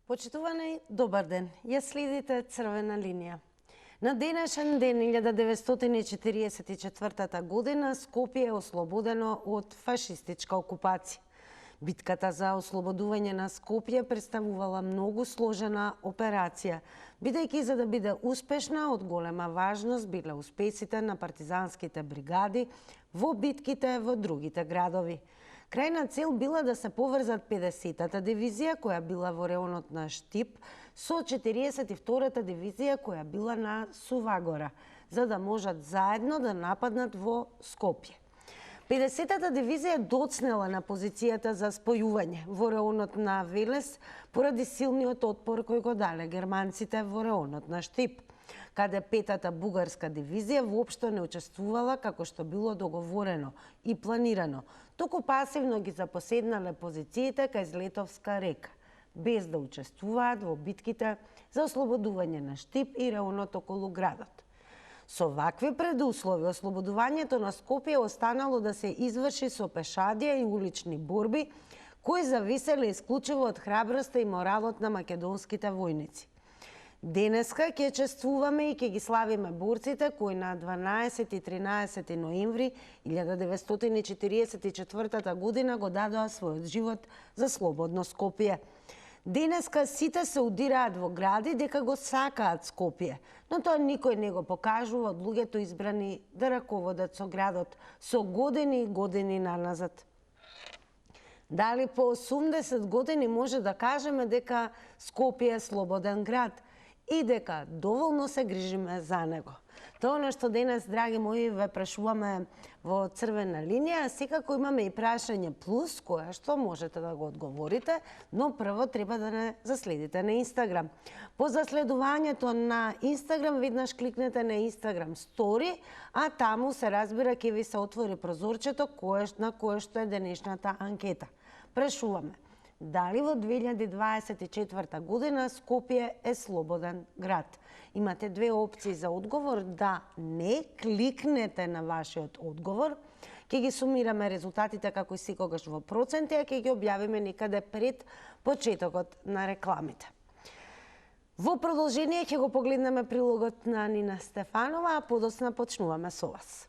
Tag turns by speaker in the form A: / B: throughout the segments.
A: Почитувани, добар ден. Ја следите Црвена линија. На денешен ден 1944 година Скопје е ослободено од фашистичка окупација. Битката за ослободување на Скопје представувала многу сложена операција, бидејќи за да биде успешна од голема важност биле успесите на партизанските бригади во битките во другите градови. Крајна цел била да се поврзат 50-та дивизија, која била во реонот на Штип, со 42-та дивизија, која била на Сувагора, за да можат заедно да нападнат во Скопје. 50-та дивизија доцнела на позицијата за спојување во реонот на Велес поради силниот отпор кој го дале германците во реонот на Штип, каде 5-та бугарска дивизија воопшто не учествувала како што било договорено и планирано, туку пасивно ги запоседнале позициите кај Злетовска река, без да учествуваат во битките за ослободување на Штип и реонот околу градот. Со вакви предуслови, ослободувањето на Скопје останало да се изврши со пешадија и улични борби, кои зависеле исклучиво од храброста и моралот на македонските војници. Денеска ќе чествуваме и ќе ги славиме борците кои на 12 и 13 ноември 1944 година го дадоа својот живот за слободно Скопје. Денеска сите се удираат во гради дека го сакаат Скопје, но тоа никој не го покажува од луѓето избрани да раководат со градот со години и години наназад. Дали по 80 години може да кажеме дека Скопје е слободен град и дека доволно се грижиме за него? Тоа е што денес, драги мои, ве прашуваме во Црвена линија. Секако имаме и прашање плюс, кое што можете да го одговорите, но прво треба да не заследите на Инстаграм. По заследувањето на Инстаграм, веднаш кликнете на Инстаграм Стори, а таму се разбира ќе ви се отвори прозорчето на кое што е денешната анкета. Прашуваме: дали во 2024 година Скопје е слободен град? Имате две опции за одговор: да, не, кликнете на вашиот одговор. Ќе ги сумираме резултатите како и секогаш во проценти, а ќе ги објавиме некаде пред почетокот на рекламите. Во продолжение ќе го погледнеме прилогот на Нина Стефанова, а подосна почнуваме со вас.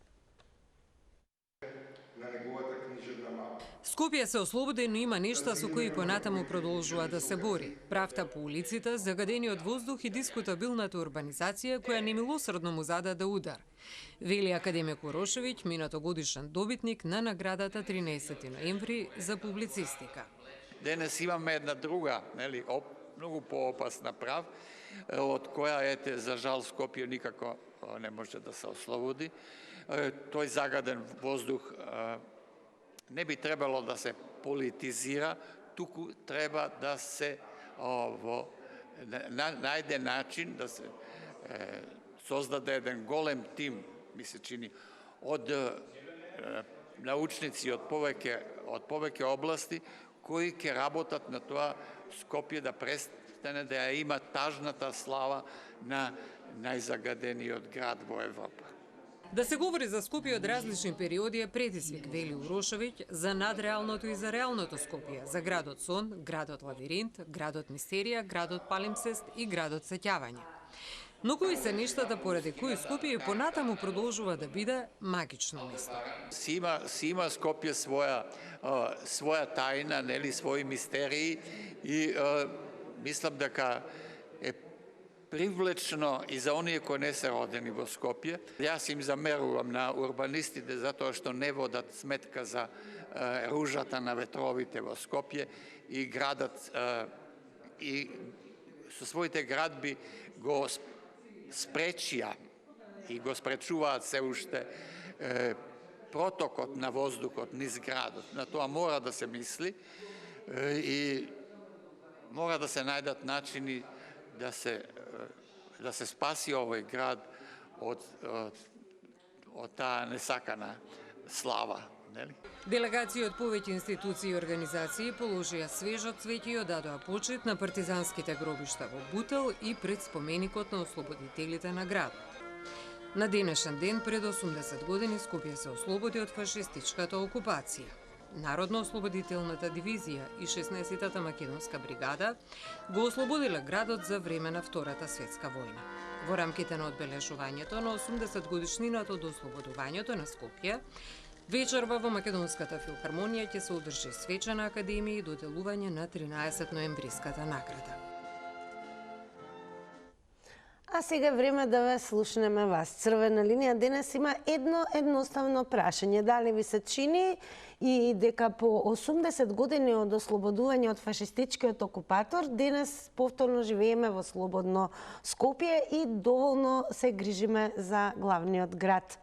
B: Скопје се ослободи, но има нешта со кои понатаму продолжува да се бори. Правта по улиците, загадениот воздух и дискутабилната урбанизација која немилосредно му зададе удар. Вели академик Урошевиќ, минатогодишен добитник на наградата 13 ноември за публицистика.
C: Денес имаме една друга, многу поопасна прав, од која, за жал, Скопје никако не може да се ослободи. Тој загаден воздух не би требало да се политизира, туку треба да се најде начин да се создаде еден голем тим, ми се чини, од научници од повеќе области, кои ќе работат на тоа Скопје да престане да ја има тажната слава на најзагадениот град во Европа.
B: Да се говори за Скопје од различни периоди е предизвик, вели Урошевиќ, за надреалното и за реалното Скопје, за градот сон, градот лавиринт, градот мистерија, градот палимсест и градот сеќавање. Но кои се нештата поради кои Скопје и понатаму продолжува да биде магично место?
C: Си има Скопје своја тајна, своји мистерии и мислам дека е привлечно и за оние кои не се родени во Скопје. Јас им замерувам на урбанистите затоа што не водат сметка за ружата на ветровите во Скопје и градот и со своите градби го спречија и го спречуваат се уште протокот на воздухот низ градот. На тоа мора да се мисли и мора да се најдат начини да се спаси овој град од таа несакана слава.
B: Делегации од повеќе институции и организации положија свежо цвеќе и одадоа почит на партизанските гробишта во Бутел и пред споменикот на ослободителите на градот. На денешен ден пред 80 години Скопје се ослободи од фашистичката окупација. Народно-ослободителната дивизија и 16-та македонска бригада го ослободиле градот за време на Втората светска војна. Во рамките на одбележувањето на 80 годишнината од ослободувањето на Скопје, вечерва во Македонската филхармонија ќе се одржи свечена академија и доделување на 13 ноемвриската награда.
A: А сега е време да ве слушнеме вас. Црвена линија денес има едно едноставно прашање. Дали ви се чини и дека по 80 години од ослободување од фашистичкиот окупатор, денес повторно живееме во слободно Скопје и доволно се грижиме за главниот град?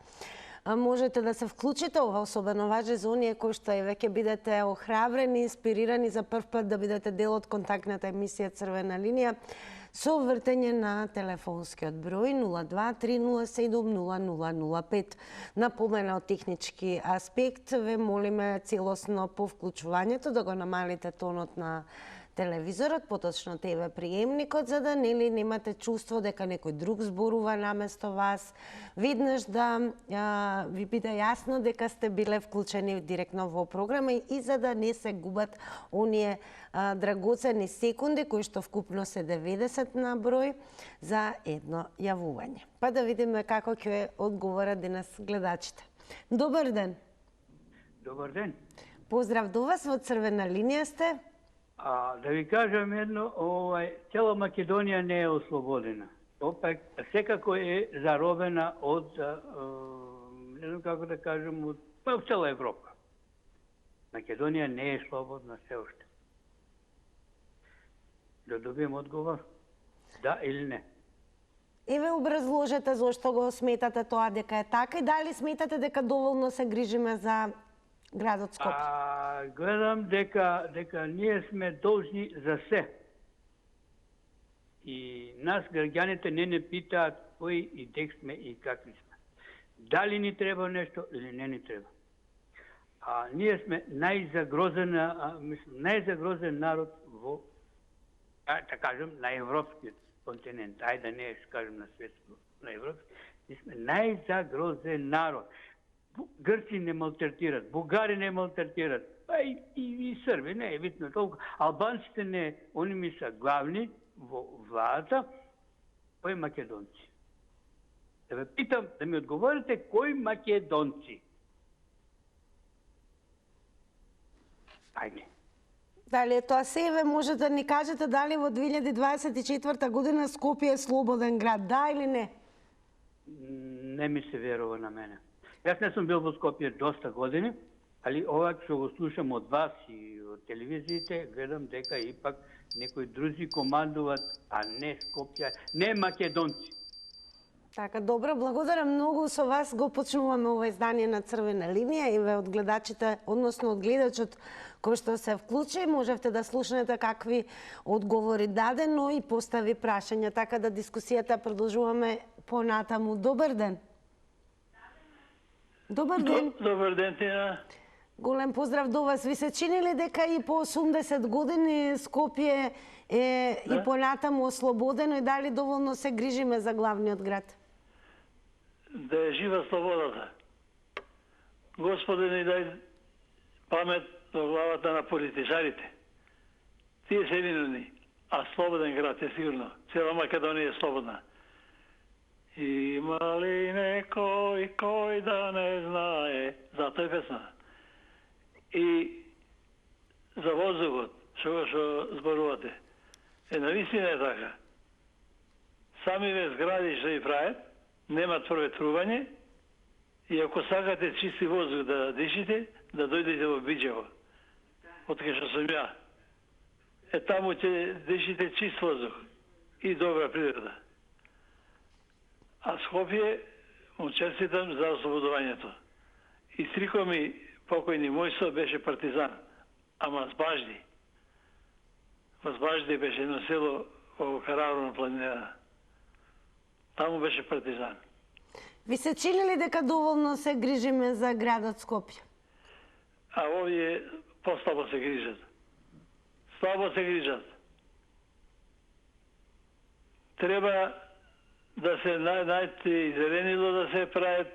A: Можете да се вклучите, ова особено важи за оние кои што и веќе бидете охрабрени, инспирирани за прв пат да бидете дел од контактната емисија Црвена линија, со вртење на телефонскиот број 02-307-0005. Напоменал технички аспект, ве молиме целосно по вклучувањето да го намалите тонот на телевизорот, поточно ТВ приемникот, за да немате чувство дека некој друг зборува наместо вас. Виднаш да ви биде јасно дека сте биле вклучени директно во програма и за да не се губат оние драгоцени секунди, кои што вкупно се 90 на број за едно јавување. Па да видиме како ќе одговорат денес гледачите. Добар ден!
D: Добар ден!
A: Поздрав до вас, во Црвена линија сте.
D: Да ви кажам едно, цела Македонија не е ослободена. Опак, секако е заробена од, не знам како да кажем, од цела Европа. Македонија не е слободна се уште. Да добием одговор? Да или не?
A: Еве образложете зошто го сметате тоа дека е така и дали сметате дека доволно се грижиме за градот Скопје?
D: Гледам дека ние сме должни за се. И нас граѓаните не питаат кои и дек сме и какви сме. Дали ни треба нешто или не ни треба. Ние сме најзагрозен народ во, да кажем, на европскиот континент. Ајде да не кажем на светско, на европски. Ние сме најзагрозен народ. Грци не малтретират, бугари не малтретират, и срби, не е битно толку. Албанците не, они ми са главни во владата, кои македонци. Да ве питам, да ми одговорите, кои македонци? Ајде.
A: Дали е тоа се, може да ни кажете дали во 2024 година Скопје е слободен град, да или не?
D: Не ми се верува на мене. Јас не сум бил во Скопје доста години, али ова што го слушам од вас и од телевизиите, гледам дека ипак некои други командуваат, а не Скопје, не македонци.
A: Така, добро, благодарам многу. Со вас го почнуваме ова издание на Црвена линија и ве од гледачите, односно од гледачот кој што се вклучи, можевте да слушнете какви одговори даде, но и постави прашања, така да дискусијата продолжуваме понатаму. Добар ден! Добар ден!
E: Добар ден, Тина!
A: Голем поздрав до вас. Ви се чини ли дека и по 80 години Скопје е и понатаму ослободено и дали доволно се грижиме за главниот град?
E: Да е жива слободата. Господи, ни дај памет во главата на политичарите. Тие се виновни, а слободен град е сигурно. Цела Македонија е слободна. Има ли некој кој да не знае? Затоа е песна. И за воздухот, што зборувате, навистина е така. Самиве згради што ги прават, немат проветрување и ако сакате чисти воздух да дишите, да дојдете во Биџево, од кај што сум ја. Таму ќе дишите чист воздух и добра природа. А Скопје му честитам за ослободувањето. И стрико ми покојни Мојсо беше партизан, ама Збажди. Во Збажди беше едно село во Караврна планина. Таму беше партизан.
A: Ви се чини ли дека доволно се грижиме за градот Скопје?
E: А овие послабо се грижат. Слабо се грижат. Треба да се најти зеленило да се прават,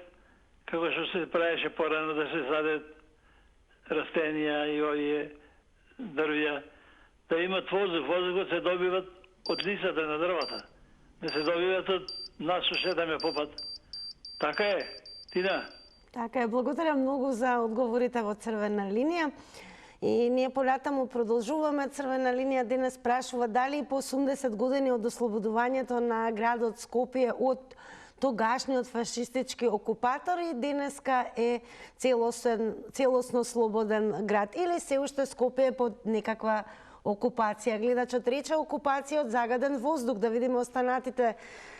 E: како што се правеше порано да се садат растенија и овие дрвја, да имат воздух. Воздухот се добиват од листата на дрвата. Не се добиват од нас што шетаме по пат. Така е, Тина.
A: Така е, благодарам многу за одговорите во Црвена линија. И ние понатаму продолжуваме. Црвена линија денес прашува дали и по 80 години од ослободувањето на градот Скопје од тогашниот фашистички окупатор и денеска е целосно слободен град или се уште Скопје е под некаква окупација. Гледачот рече окупација од загаден воздух. Да видиме останатите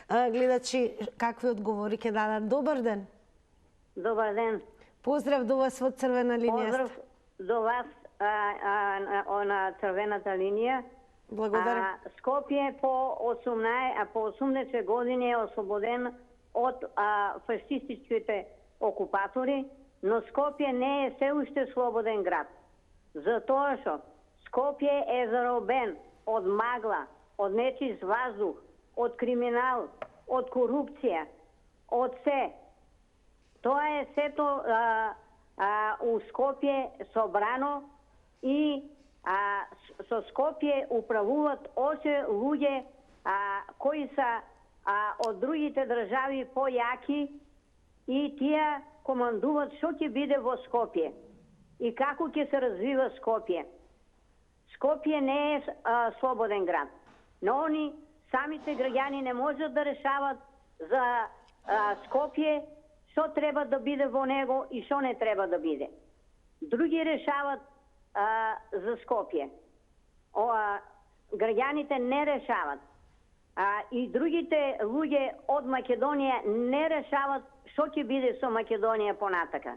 A: гледачи какви одговори ќе дадат. Добар ден.
F: Добар ден.
A: Поздрав до вас во Црвена линија.
F: Поздрав до вас на Црвената линија.
A: Благодарам.
F: Скопје по 80 години е ослободен од фашистичките окупатори, но Скопје не е се уште слободен град. Затоа што Скопје е заробен од магла, од нечист воздух, од криминал, од корупција, од се. Тоа е сето у Скопје собрано и со Скопје управуваат още луѓе кои се од другите држави појаки и тие командуваат што ќе биде во Скопје и како ќе се развива Скопје. Скопје не е слободен град, но они самите граѓани не можат да решават за Скопје што треба да биде во него и што не треба да биде. Други решават за Скопје. Граѓаните не решават. И другите луѓе од Македонија не решават што ќе биде со Македонија понатака.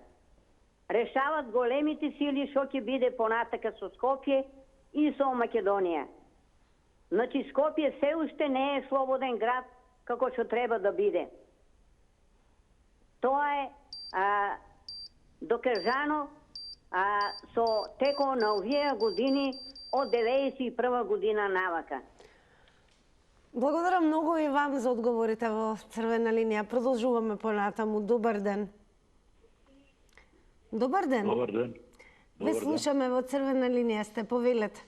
F: Решават големите сили што ќе биде понатака со Скопје и со Македонија. Значи Скопје се уште не е слободен град како што треба да биде. Тоа е докажано со теко на овие години од 91 година навака.
A: Благодарам многу и вам за одговорите во Црвена линија. Продолжуваме понатаму. Добар ден. Добар ден.
G: Добар ден.
A: Ве слушаме во Црвена линија, сте повелете.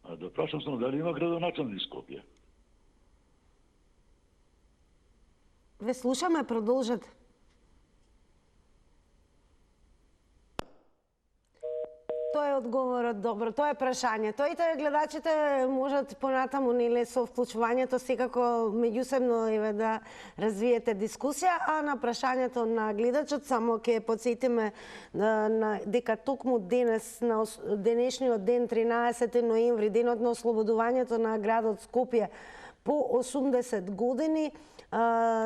G: Да прашам само дали има градоначалник Скопје?
A: Ве слушаме, продолжете. Тоа е одговорот, добро, тоа е прашањето. И тоа гледачите можат понатаму нели со вклучувањето секако меѓусебно еве да развиете дискусија, а на прашањето на гледачот само ќе потсетиме дека токму денес на денешниот ден 13 ноември, денот на ослободувањето на градот Скопје по 80 години,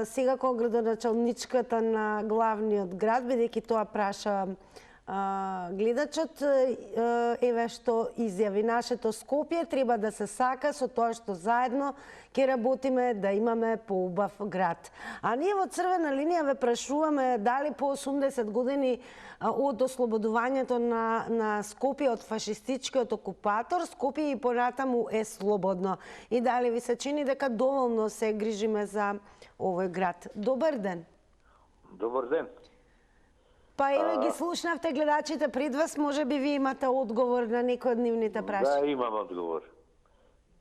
A: секако градоначалничката на главниот град, бидејќи тоа праша гледачот, еве што изјави: нашето Скопје треба да се сака со тоа што заедно ќе работиме да имаме поубав град. А ние во Црвена линија ве прашуваме дали по 80 години од ослободувањето на Скопје од фашистичкиот окупатор, Скопје и понатаму е слободно. И дали ви се чини дека доволно се грижиме за овој град? Добар ден.
H: Добар ден.
A: Па еве ги слушнавте гледачите пред вас, може би ви имате одговор на некој од нивните прашања.
H: Да, имам одговор.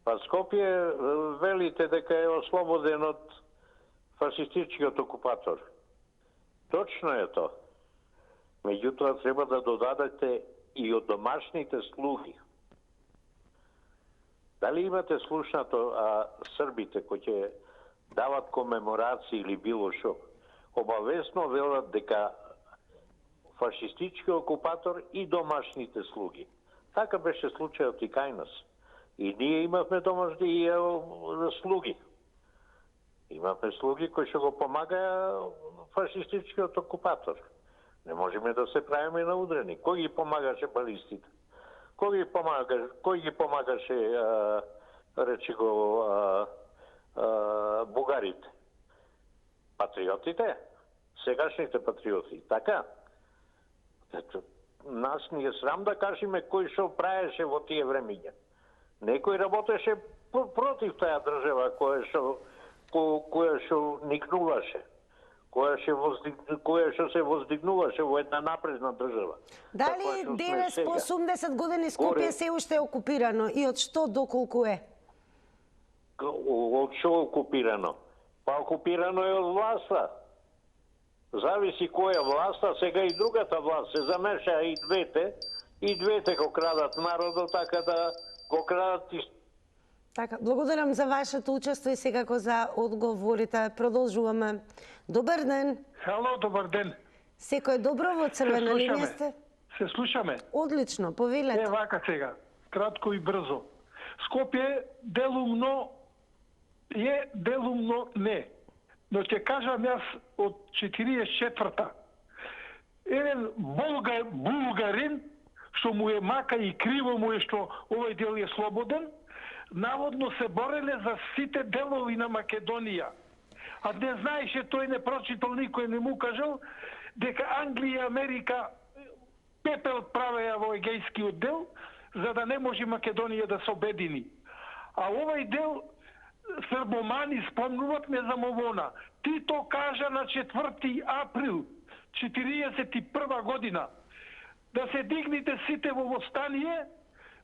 H: Па Скопје велите дека е ослободен од фашистичкиот окупатор. Точно е тоа. Меѓутоа треба да додадете и од домашните слуги. Дали имате слушнато србите кои ќе дават комеморации или било шо, обавесно велат дека фашистички окупатор и домашните слуги. Така беше случајот и кај нас. И ние имавме домашни слуги. Имавме слуги кои што го помагаја фашистичкиот окупатор. Не можеме да се правиме наудрени. Кој ги помагаше балистите? Кој ги помагаше речи го бугарите? Патриотите? Сегашните патриоти. Така? Ето, нас ни е срам да кажеме кој што правеше во тие времиња. Некој работеше против таа држава која што никнуваше. која што се воздигнуваше во една напредна држава.
A: Дали
H: Таква што сме
A: денес
H: сега.
A: по 80 години Скопје се уште е окупирано и од што доколку е?
H: Од што окупирано? Па окупирано е од власта. Зависи која власта, сега и другата власт се замеша и двете го крадат народот, така да го крадат и
A: Така, благодарам за вашето учество и секако за одговорите. Продолжуваме. Добар ден.
I: Хало, добар ден.
A: Секој добро во црвена линија сте?
I: Се слушаме.
A: Одлично, повелете.
I: Вака сега, кратко и брзо. Скопје делумно е, делумно не. Но ќе кажам јас од 44-та. Еден булгарин, што му е мака и криво му е што овој дел е слободен, наводно се бореле за сите делови на Македонија. А не знаеше, тој не прочитал, никој не му кажал, дека Англија и Америка пепел правеја во Егејскиот дел, за да не може Македонија да се обедини. А овој дел србомани спомнуват не замовона. Тито кажа на 4 април 41 година да се дигните сите во востание,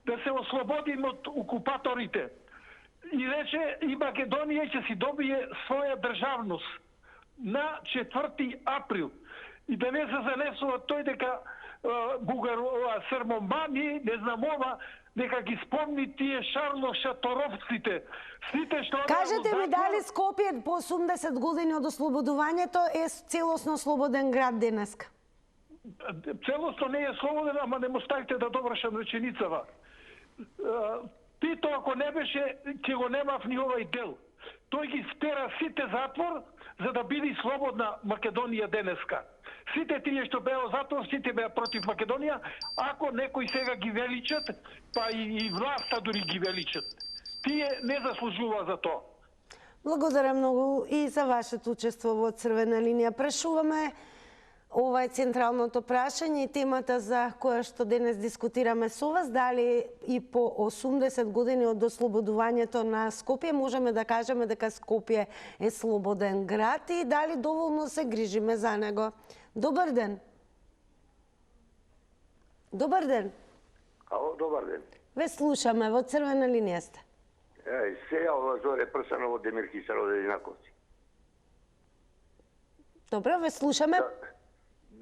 I: да се ослободиме од окупаторите. И рече и Македонија ќе си добие своја државност на 4 април. И да не се занесува тој дека србомани, не знам ова, дека ги спомни тие Шарло Шаторовците. Сите што
A: Кажете ми дали Скопје по 80 години од ослободувањето е целосно слободен град денеска?
I: Целосно не е слободен, ама не му ставите да довршам реченицава. Тито ако не беше, ќе го немав ни овој дел. Тој ги стера сите затвор за да биде слободна Македонија денеска. Сите тие што беа затвор, сите беа против Македонија, ако некои сега ги величат, па и власта дури ги величат. Тие не заслужува за тоа.
A: Благодарам многу и за вашето учество во црвена линија. Прашуваме, ова е централното прашање и темата за која што денес дискутираме со вас, дали и по 80 години од ослободувањето на Скопје можеме да кажеме дека Скопје е слободен град и дали доволно се грижиме за него. Добар ден. Добар ден.
J: Ало, добар ден.
A: Ве слушаме, во црвена линија сте.
J: Се јава Зоре Прсанов од Демирхиса од Единаковци.
A: Добро, ве слушаме.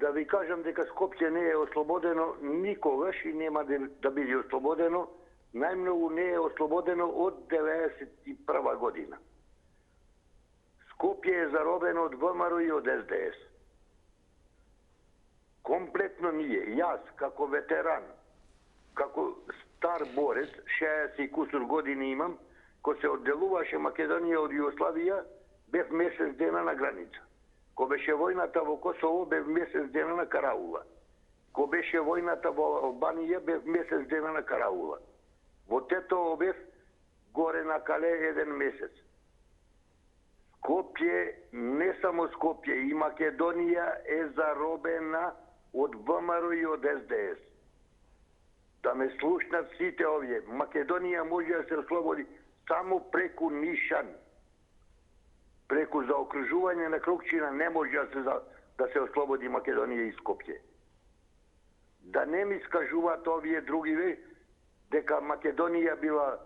J: Да ви кажам дека Скопје не е ослободено никогаш и нема да биде ослободено. Најмногу не е ослободено од 91 година. Скопје е заробено од ВМРО и од СДС. Комплетно ние, јас како ветеран, како стар борец, 60 и кусур години имам, ко се одделуваше Македонија од Југославија, бев месец дена на граница. Ко беше војната во Косово, бев месец дена на караула. Ко беше војната во Албанија, бев месец дена на караула. Во Тетово бев горе на Кале еден месец. Скопје, не само Скопје, и Македонија е заробена од ВМРО и од СДС. Да ме слушнат сите овие. Македонија може да се ослободи само преку Нишан. Преку заокружување на Крукчина не може да се ослободи Македонија и Скопје. Да не ми скажуваат овие други дека Македонија била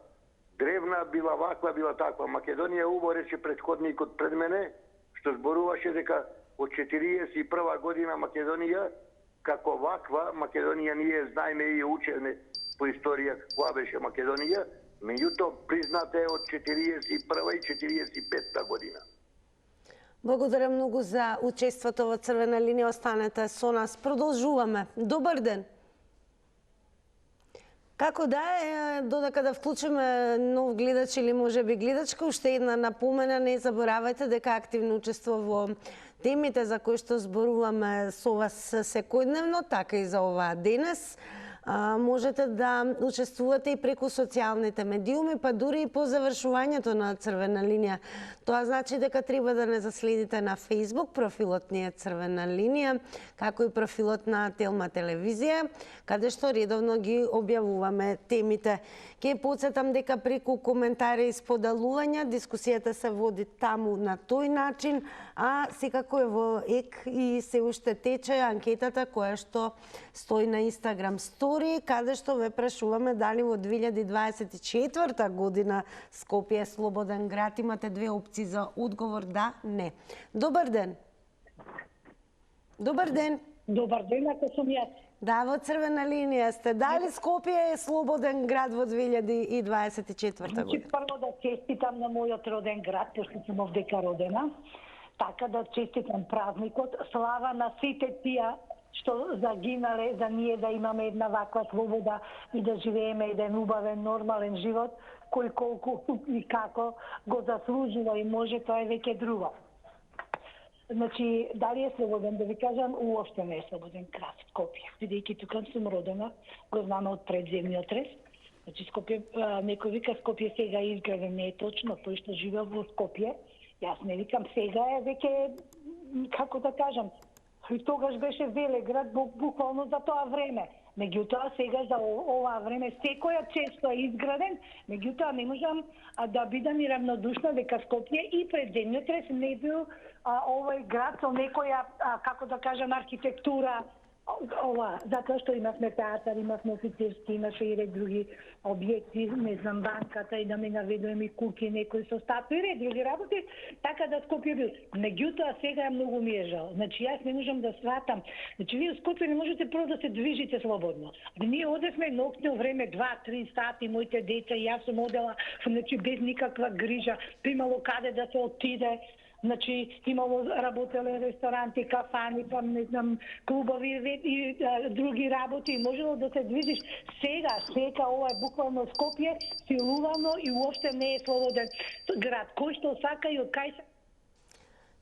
J: древна, била ваква, била таква. Македонија убаво рече претходникот пред мене, што зборуваше дека од 41 година Македонија како ваква, Македонија ние знаеме и учеме по историја каква беше Македонија, меѓутоа призната е од 41 и 45 година.
A: Благодарам многу за учеството во црвена линија. Останете со нас. Продолжуваме. Добар ден. Како да е, додека да вклучиме нов гледач или можеби гледачка, уште една напомена, не заборавајте дека активно учество во темите за кои што зборуваме со вас секојдневно, така и за оваа денес. Можете да учествувате и преку социјалните медиуми, па дури и по завршувањето на Црвена линија. Тоа значи дека треба да не заследите на Facebook профилот ни е Црвена линија, како и профилот на Телма телевизија, каде што редовно ги објавуваме темите. Ке подсетам дека преку коментари и споделувања дискусијата се води таму на тој начин, а секако е во ек и се уште тече анкетата која што стои на Instagram Story, каде што ве прашуваме дали во 2024 година Скопје е слободен град. Имате две опции за одговор да, не. Добар ден. Добар ден.
K: Добар ден, ако сум јас.
A: Да, во Црвена линија сте. Дали Скопје е слободен град во 2024 година?
K: Прво да честитам на мојот роден град, пошто сум овдека родена. Така да честитам празникот. Слава на сите тие што загинале за ние да имаме една ваква слобода и да живееме еден убавен, нормален живот, кој колку и како го заслужува и може, тоа е веќе друго. Значи, дали е слободен, да ви кажам, уопште не е слободен град Скопје. Бидејќи тука сум родена, го знаме од предземниот рез. Значи, Скопје, некој вика Скопје сега е изграден, не е точно, тој што живе во Скопје. Јас не викам сега е веќе, како да кажам, и тогаш беше велеград буквално за тоа време. Меѓутоа, сега за оваа време секоја често е изграден, меѓутоа не можам да бидам и равнодушна дека Скопје и пред земјот рез не бил овој град со некоја, како да кажам, архитектура, затоа што имавме театар, имавме офицерски, имаше и ред други објекти, не знам, банката и да ме наведувам и куки, некои со статуи, ред други работи, така да Скопје бил. Меѓутоа сега многу ми е жал. Значи јас не можам да сватам. Значи вие во Скопје не можете прво да се движите слободно. Ние одевме ноќно време 2-3 сати, моите деца и јас сум одела, значи без никаква грижа, имало каде да се отиде. Значи, имало работеле ресторанти, кафани, па не знам, клубови и други работи. Можело да се движиш. Сега ова е буквално Скопје, силувано и уопште не е слободен град. Кој што сака и од кај се...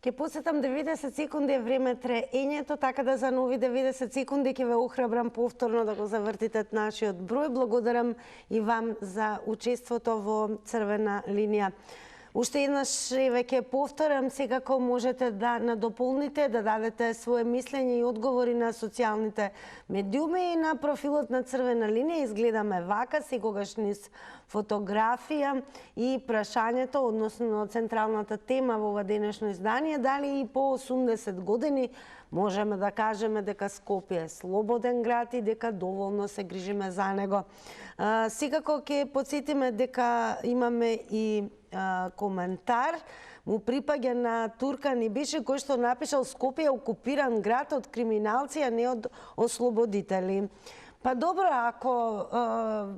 A: Ке посетам 90 секунди е време треењето, така да за нови 90 секунди ќе ве охрабрам повторно да го завртите нашиот број. Благодарам и вам за учеството во Црвена линија. Уште еднаш веќе повторам, секако можете да надополните, да дадете своje мислење и одговори на социјалните медиуми и на профилот на Црвена линија. Изгледаме вака, секогаш низ фотографија и прашањето, односно централната тема во ова денешно издание, дали и по 80 години можеме да кажеме дека Скопје е слободен град и дека доволно се грижиме за него. Секако ќе подсетиме дека имаме и коментар, му припаѓа на Туркан Ибиши, кој што напишал Скопје е окупиран град од криминалци, а не од ослободители. Па добро, ако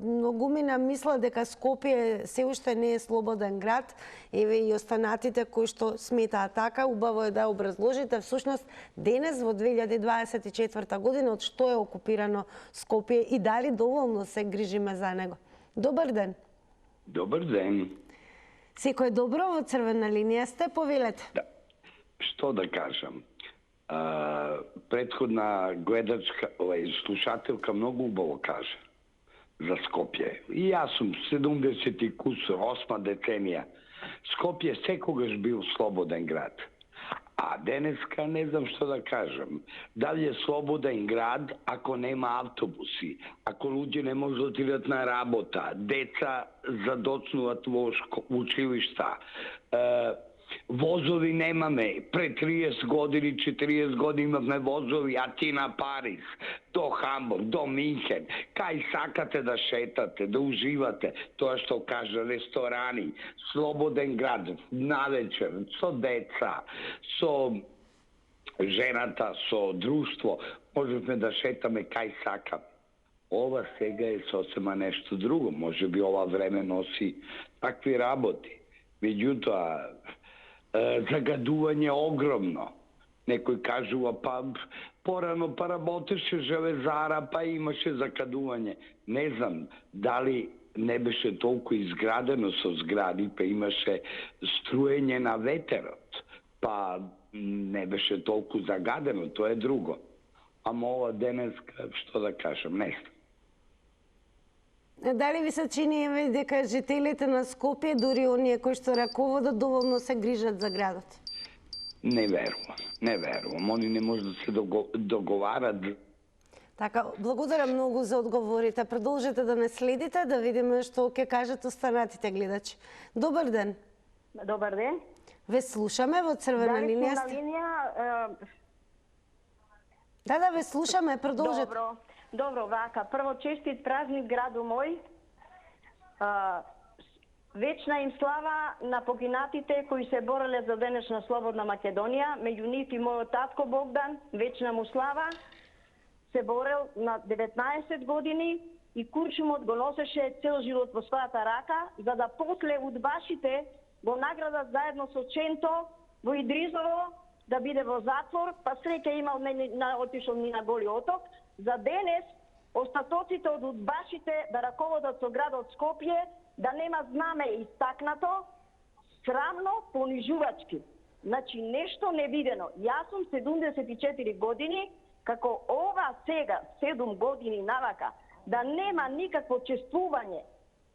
A: многумина мисла дека Скопје се уште не е слободен град, еве и останатите кои што сметаат така, убаво е да образложите всушност денес во 2024 година од што е окупирано Скопје и дали доволно се грижиме за него. Добар ден.
L: Добар ден.
A: Секој добро во Црвена линија сте, повелете.
L: Да. Што да кажам? Предходна гледачка, слушателка многу убаво кажа за Скопје. И јас сум 70 кусор, 8 деценија. Скопје секогаш бил слободен град. А денеска не знам што да кажам. Дали е слободен град ако нема автобуси, ако луѓе не може да отидат на работа, деца задоцнуваат во училишта, возови немаме. Пред 30 години, 40 години имавме возови, Атина, Париз, до Хамбург, до Минхен. Кај сакате да шетате, да уживате, тоа што кажа ресторани, слободен град, навечер, со деца, со жената, со друштво, можеме да шетаме кај сакаме. Ова сега е сосема нешто друго. Може би ова време носи такви работи. Меѓутоа, загадување огромно. Некој кажува, па порано па работеше железара, па имаше закадување. Не знам, дали не беше толку изградено со згради, па имаше струење на ветерот, па не беше толку загадено, тоа е друго. Ама ова денеска, што да кажам, не знам.
A: Дали ви се чини еве дека жителите на Скопје, дури оние кои што раководат, доволно се грижат за градот?
L: Не верувам. Они не може да се договарат.
A: Така, благодарам многу за одговорите. Продолжете да не следите, да видиме што ќе кажат останатите гледачи. Добар ден.
M: Добар ден.
A: Ве слушаме во црвена линија.
M: Дали сте на линија?
A: Да, ве слушаме, продолжете.
M: Добро, вака. Прво, честит празник граду мој. Вечна им слава на погинатите кои се бореле за денешна слободна Македонија. Меѓу нив и мојот татко Богдан, вечна му слава. Се борел на 19 години и куршумот го носеше цел живот во својата рака, за да после удбашите го наградат заедно со Ченто во Идризово, да биде во затвор, па среќа имал отишол ни на Голи оток. За денес остатоците од удбашите да раководат со градот Скопје, да нема знаме истакнато, срамно, понижувачки. Значи нешто невидено. Јас сум 74 години, како ова сега, 7 години навака, да нема никакво чествување.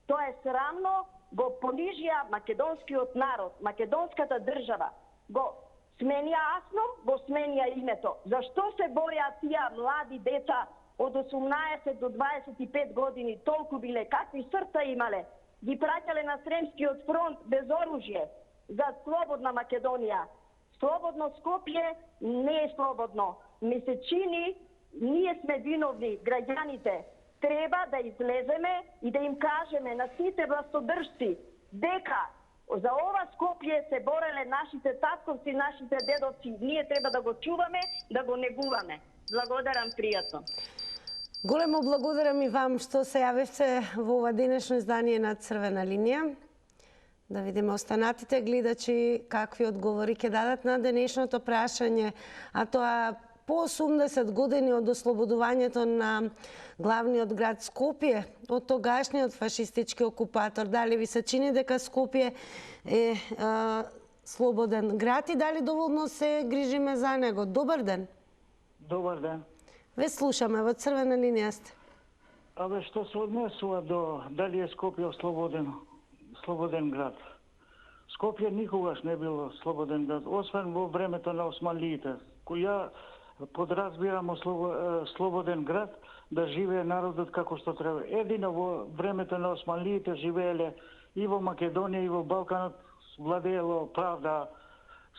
M: Тоа е срамно, го понижија македонскиот народ, македонската држава. Го сменија Асном, го сменија името. Зашто се борија тие млади деца од 18 до 25 години, толку биле, какви срца имале? Ги праќале на Сремскиот фронт без оружје за слободна Македонија. Слободно Скопје не е слободно. Ми се чини, ние сме виновни, граѓаните. Треба да излеземе и да им кажеме на сите властодржци дека за ова Скопје се бореле нашите татковци, нашите дедовци. Ние треба да го чуваме, да го негуваме. Благодарам, пријатно.
A: Големо благодарам и вам што се јавивте во ова денешно издание на Црвена линија. Да видиме останатите гледачи какви одговори ќе дадат на денешното прашање, а тоа по 80 години од ослободувањето на главниот град Скопје од тогашниот фашистички окупатор. Дали ви се чини дека Скопје е слободен град и дали доволно се грижиме за него? Добар ден.
I: Добар ден.
A: Ве слушаме, во Црвена линија сте.
I: Абе, што се однесува до дали е Скопје слободен град? Скопје никогаш не било слободен град, освен во времето на османлиите. Која подразбирам слободен град да живее народот како што треба. Едино во времето на османлиите живееле и во Македонија и во Балканот, владеело правда.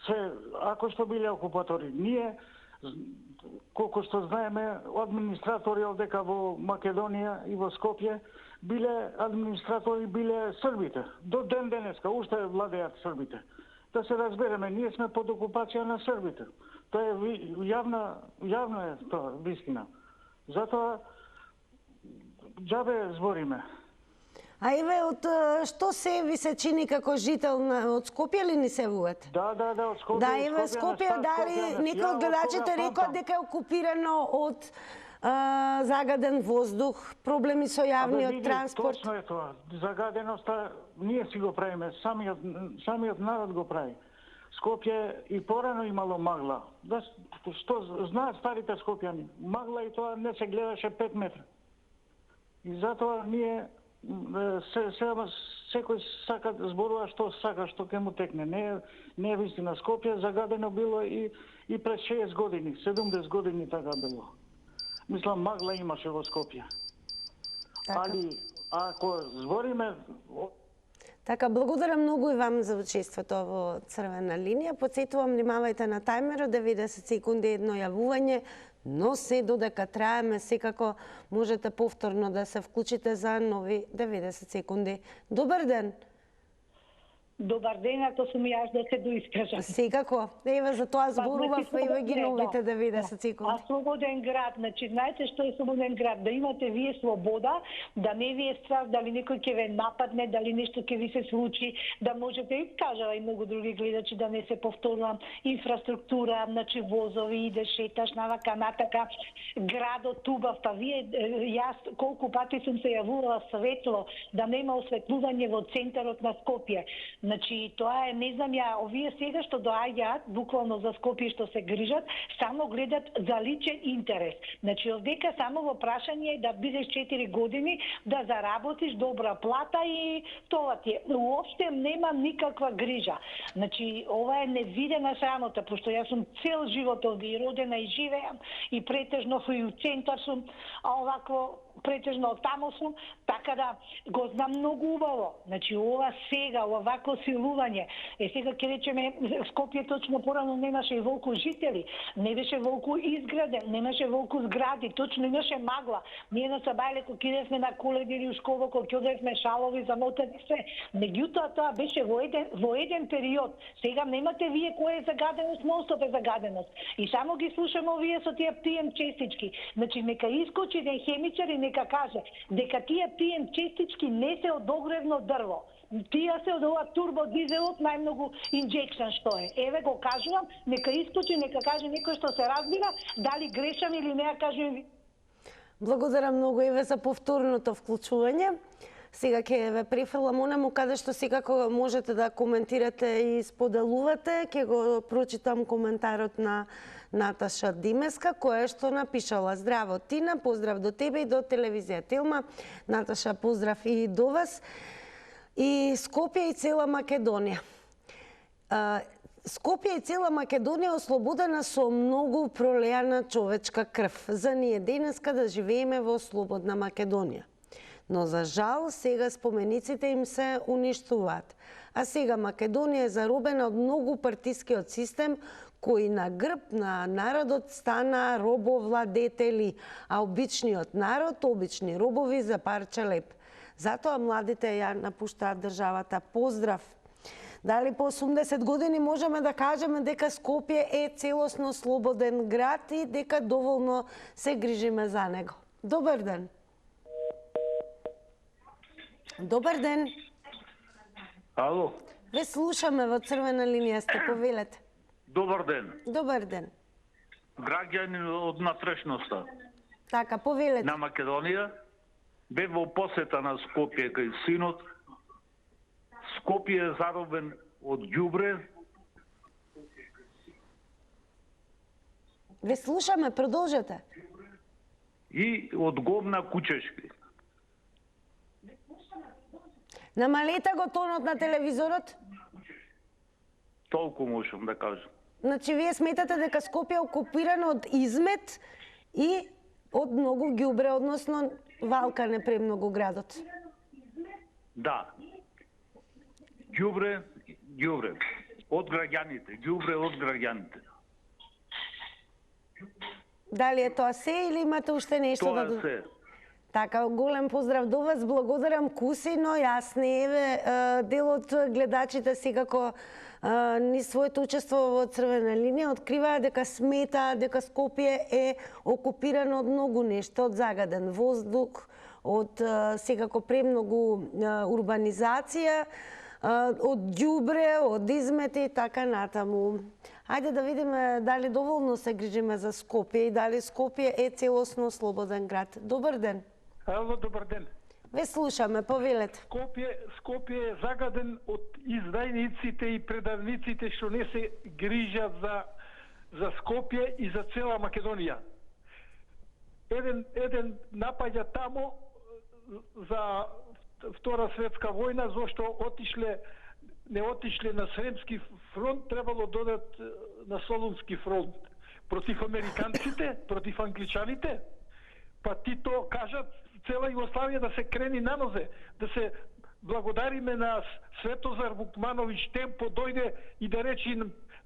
I: Се, ако што биле окупатори, ние колку што знаеме, администратори овдека во Македонија и во Скопје биле администратори, биле србите. До ден денеска уште владеат србите. Да се разбереме, ние сме под окупација на србите. Тоа е јавно е тоа, вистина. Затоа џабе збориме.
A: А еве, од што се ви се чини како жител од Скопје ли ни се вуете?
I: Да, од Скопје.
A: Да, еве, Скопје, дали некој од гледачите рекол дека е окупирано од загаден воздух, проблеми со јавниот транспорт?
I: Точно е тоа. Загаденоста ние си го правиме, самиот народ го прави. Скопје и порано имало магла. Да, што знаат старите скопјани, магла и тоа не се гледаше 5 метра. И затоа ние секој сака зборува што сака, што ќе му текне. Не е вистина. Скопје загадено било и пред 6 години, 70 години така било. Мислам, магла имаше во Скопје. Али, ако збориме...
A: Така, благодарам многу и вам за учеството во Црвена линија. Потсетувам, внимавајте на тајмерот, 90 секунди едно јавување, но се додека траеме, секако можете повторно да се вклучите за нови 90 секунди. Добар ден!
K: Добар ден, ако сум јас да се доискажам.
A: Секако. Еве за тоа зборував, еве ги новите 90 секунди.
K: А слободен град, значи, знаете што е слободен град? Да имате вие слобода, да не ви е страх дали некој ќе ве нападне, дали нешто ќе ви се случи, да можете, и кажала и многу други гледачи, да не се повторувам, инфраструктура, значи возови, иде шеташ, навака, натака, градот убав, па вие, јас колку пати сум се јавувала светло, да нема осветлување во центарот на Скопје. Значи, тоа е, не знам ја, овие сега што доаѓаат, буквално за Скопје што се грижат, само гледат за личен интерес. Значи, овдека само во прашање е да бидеш 4 години, да заработиш добра плата и тоа ти е. Уопште нема никаква грижа. Значи, ова е невидена срамота, пошто јас сум цел живот овде и родена и живеам и претежно и у центар сум, а овакво претежно тамо сум, така да го знам многу убаво. Значи, ова сега, овакво силување, сега ќе речеме, Скопје точно порано немаше и волку жители, не беше волку изграден, немаше волку згради, точно имаше магла. Ние на Сабајле, кога кидевме на Коледи или у школа, кога кидевме шалови, замотани се. Меѓутоа, тоа беше во еден период. Сега немате вие која е загаденост, монстоп е загаденост. И само ги слушаме овие со тие PM честички. Значи, нека искочи еден хемичар и нека каже дека тие PM честички не се од огревно дрво. Тие се од ова турбодизелот најмногу инжекшн што е. Еве го кажувам, нека искочи, нека каже некој што се разбира, дали грешам или не, ја кажувам ви.
A: Благодарам многу Еве за повторното вклучување. Сега ќе ве префрлам онаму каде што секако можете да коментирате и споделувате. Ќе го прочитам коментарот на Наташа Димеска, која што напишала: здраво Тина, поздрав до тебе и до телевизија Телма. Наташа, поздрав и до вас. И Скопје и цела Македонија. Скопје и цела Македонија ослободена со многу пролеана човечка крв. За ние денеска да живееме во слободна Македонија. Но за жал сега спомениците им се уништуваат. А сега Македонија е заробена од многу партискиот систем кој на грб на народот стана робовладетели, а обичниот народ обични робови за парче леп. Затоа младите ја напуштаат државата. Поздрав! Дали по 80 години можеме да кажеме дека Скопје е целосно слободен град и дека доволно се грижиме за него? Добар ден! Добар ден!
N: Ало?
A: Ве слушаме, во црвена линија сте, повелете.
N: Добар ден.
A: Добар ден.
N: Граѓани од натрешноста.
A: Така, повелете.
N: На Македонија, бе во посета на Скопје кај синот. Скопје е заробен од ѓубре.
A: Ве слушаме, продолжете.
N: И од говна кучешки.
A: Намалете го тонот на телевизорот.
N: Толку можам да кажам.
A: Значи, вие сметате дека Скопје е окупирано од измет и од многу ѓубре, односно валкане премногу градот.
N: Да. Ѓубре, ѓубре. Од граѓаните. Ѓубре од граѓаните.
A: Дали е тоа се или имате уште нешто
N: Тоа
A: да...
N: е се.
A: Така, голем поздрав до вас, благодарам Кусино, јас не еве, дел од гледачите секако ни своето учество во црвена линија откриваат дека сметаат дека Скопје е окупирано од многу нешто, од загаден воздух, од секако премногу урбанизација, од ѓубре, од измети и така натаму. Ајде да видиме дали доволно се грижиме за Скопје и дали Скопје е целосно слободен град. Добар ден.
I: Ало, добар ден.
A: Ве слушаме, повелете.
I: Скопје е загаден од издајниците и предавниците што не се грижат за Скопје и за цела Македонија. Еден напаѓа тамо за Втора светска војна, зашто не отишле на Сремски фронт, требало додат на Солунски фронт. Против американците, против англичаните, па Тито кажат цела Југославија да се крени на нозе, да се благодариме на Светозар Вукмановиќ Темпо, дојде и да речи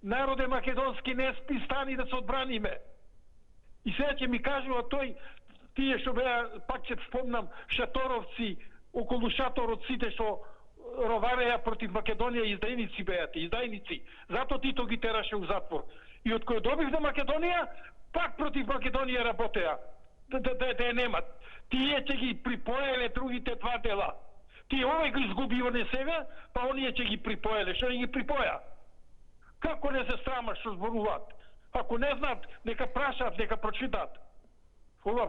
I: народе македонски не спи, стани да се одбраниме. И сега ќе ми кажува тој, тие што беа, пак ќе спомнам, шаторовци, околу шаторот сите што ровареа против Македонија, издајници беа, издајници. Зато Тито ги тераше у затвор. И од кој добив за Македонија, пак против Македонија работеа. Да немат. Тие ќе ги припоеле другите два дела. Тие овој го изгуби не сега, па оние ќе ги припоеле. Што не ги припоја? Како не се срама што зборуваат? Ако не знаат, нека прашаат, нека прочитаат. Ова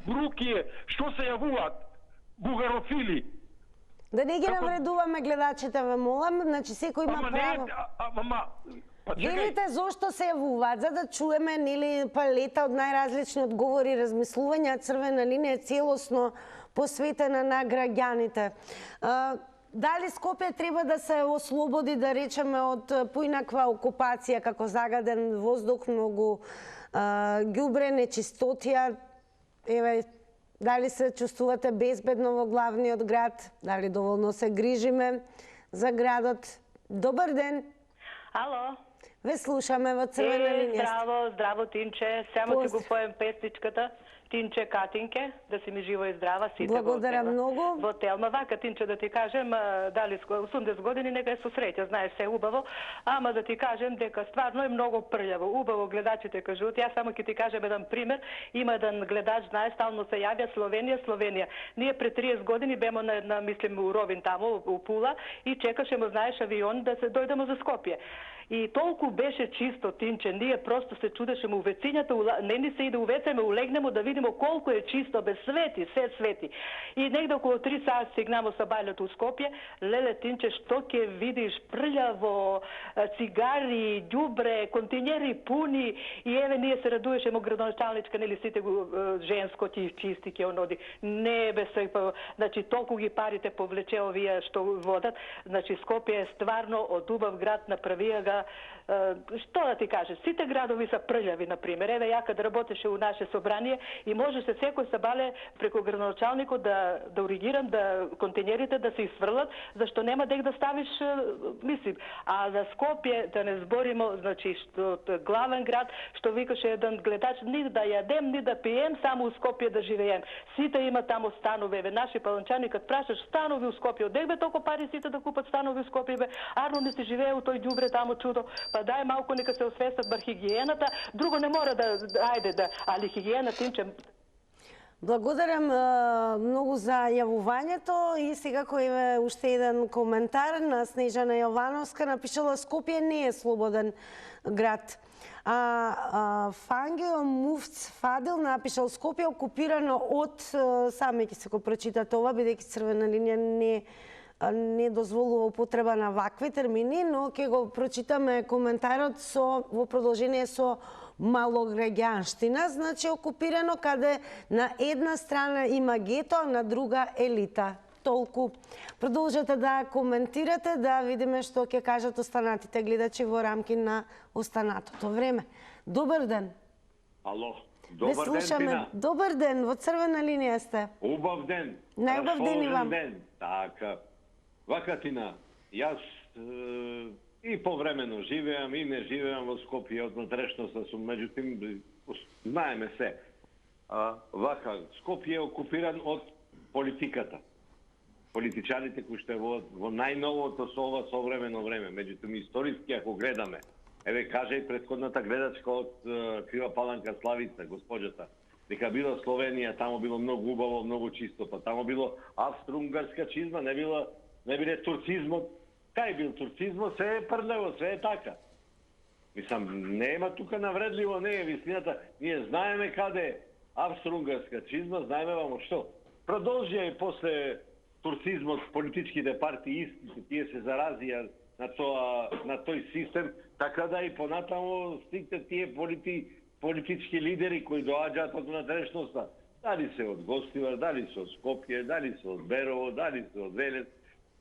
I: бруки е, што се јавуваат? Бугарофили.
A: Да не ги навредуваме гледачите, ве молам, значи секој има право. Велите зошто се јавуваат, за да чуеме нели палета од најразлични одговори, размислувања. Црвена линија е целосно посветена на граѓаните. Дали Скопје треба да се ослободи, да речеме, од поинаква окупација, како загаден воздух, многу ѓубре, нечистотија? Еве, дали се чувствувате безбедно во главниот град? Дали доволно се грижиме за градот? Добар ден!
O: Ало!
A: Ве слушаме во Црвена линија.
O: Здраво, здраво, Тинче. Само ќе го поем песничката. Тинче Катинке, да си ми живо и здрава, сите
A: благодарам многу.
O: Во Телма. Вака, Тинче, да ти кажем, дали 80 години нека е со среќа, знаеш, се убаво, ама да ти кажем дека стварно е многу прљаво. Убаво гледачите кажуваат. Јас само ќе ти кажем еден пример. Има еден гледач, знае, стално се јавја Словенија. Ние пред 30 години бемо на мислим, у Ровин таму, у Пула, и чекашемо, знаеш, авион да се дојдемо за Скопје. И толку беше чисто, Тинче, ние просто се чудешеме у вецињата, не ни се и да увецеме, улегнемо да видимо колку е чисто, без свети, се свети. И негде околу 3 сати стигнамо са бајлето у Скопје, леле, Тинче, што ќе видиш, прљаво, цигари, ѓубре, континери пуни, и еве ние се радуешемо градоначалничка, нели сите го женско ќе чисти, ќе оноди. Не, бе се, значи толку ги парите повлече овие што водат, значи Скопје е стварно од убав град, направија ga, што да ти кажеш, сите градови са прљави, например. Еве, ја кад работеше у наше собрание и може се секој сабале преку градоначалникот да уригирам, да контейнерите да се изфрлат, зашто нема дег да ставиш, мислим. А за Скопје, да не зборимо, значи, што главен град, што викаше еден гледач, ни да јадем, ни да пием, само у Скопје да живеем. Сите има таму станови, еве, наши паланчани, кад прашаш станови у Скопје, одек бе толку пари сите да купат станови у Скопје, бе, арно не се живее у тој ѓубре таму чудо. Па дај малку нека се освестат бар хигиената, друго не мора да, али хигиена, Тинче.
A: Благодарам многу за јавувањето и сега кој е уште еден коментар на Снежана Јовановска, напишала Скопје не е слободен град. Фангио Муфц Фадил напишал Скопје окупирано од, сами ќе се го прочитате ова, бидејќи Црвена линија не дозволува употреба на вакви термини, но ќе го прочитаме коментарот во продолжение со малограѓанштина, значи окупирано каде на една страна има гето, а на друга елита. Толку. Продолжете да коментирате, да видиме што ќе кажат останатите гледачи во рамки на останатото време. Добар ден.
P: Ало, добар ден, Тина.
A: Добар ден, во Црвена линија сте.
P: Убав ден.
A: Најубав ден и вам.
P: Така. Вака, Тина, јас и повремено живеам и не живеам во Скопје, од натрешноста сум, меѓутим, знаеме се. Вака, Скопје е окупиран од политиката. Политичаните кои што во најновото со ова современо време, меѓутоа историски ако гледаме, еве кажа и претходната гледачка од Крива Паланка Славица, госпоđата, дека била Словенија, тамо било многу убаво, многу чисто, па тамо било австро-унгарска чизма, не биле турцизмот. Кај бил турцизмот, се е прљаво, се е така. Мислам, нема тука навредливо, не е вистината. Ние знаеме каде е австро-унгарска чизма, знаеме вамо што. Продолжија и после турцизмот, политичките партии истите, тие се заразија на тој систем, така да и понатамо стигте тие политички лидери кои доаѓаат од натрешноста. Дали се од Гостивар, дали се од Скопје, дали се од Берово, дали се од Велес,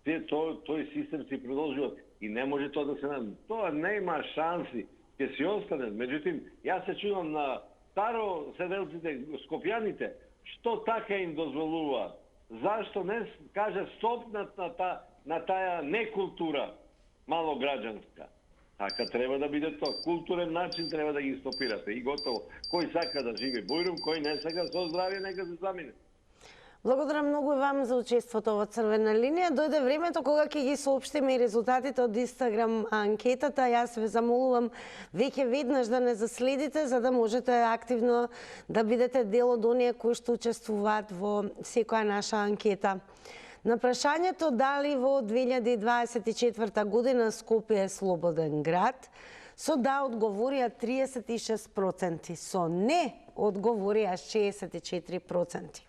P: тој систем си продолжува и не може тоа да се најде. Тоа нема шанси, ќе си остане. Меѓутим, јас се чудам на старо седелците, скопјаните, што така им дозволува. Зашто не каже стоп на таа некултура малограѓанска. Така треба да биде тоа. Културен начин треба да ги стопирате и готово. Кој сака да живи бујрум, кој не сака со здравје, нека се замине.
A: Благодарам многу и вам за учеството во Црвена линија. Дојде времето кога ќе ги соопштиме и резултатите од Инстаграм анкетата. Јас ве замолувам веќе веднаш да не заследите, за да можете активно да бидете дел од оние кои што учествуваат во секоја наша анкета. На прашањето дали во 2024 година Скопје е слободен град, со да одговорија 36%, со не одговорија 64%.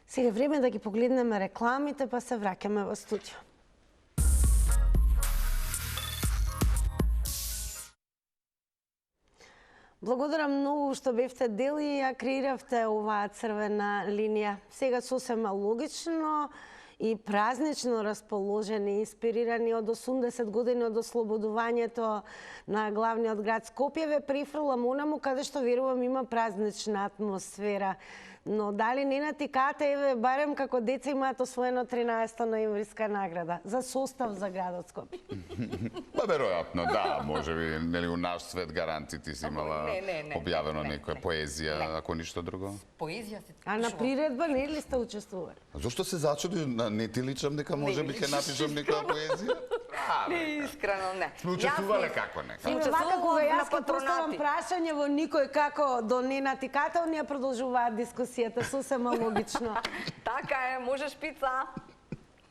A: Сега е време да ги погледнеме рекламите, па се враќаме во студио. Благодарам многу што бевте дел и ја креиравте оваа црвена линија. Сега сосема логично и празнично расположени, инспирирани од 80 години од ослободувањето на главниот град Скопје, ве прифрлам онаму каде што верувам има празнична атмосфера. Но дали не натикате, еве, барем како деца имаат освоено 13-та ноемвриска награда за состав за градот Скопје?
Q: Па веројатно, да, можеби, нели у наш свет гаранти ти си имала објавено некоја поезија, ако ништо друго?
R: Поезија се...
A: А на приредба не ли сте учествували?
Q: Зошто се зачуди? Не ти личам дека можеби ќе напишам некоја поезија?
R: Не, искрено не.
Q: Сме учествувале како нека?
A: Вака кога јас ќе поставам прашање во никој како до не натикател, ние продолжуваат дискусијата, сосема логично.
R: Така е, можеш пица.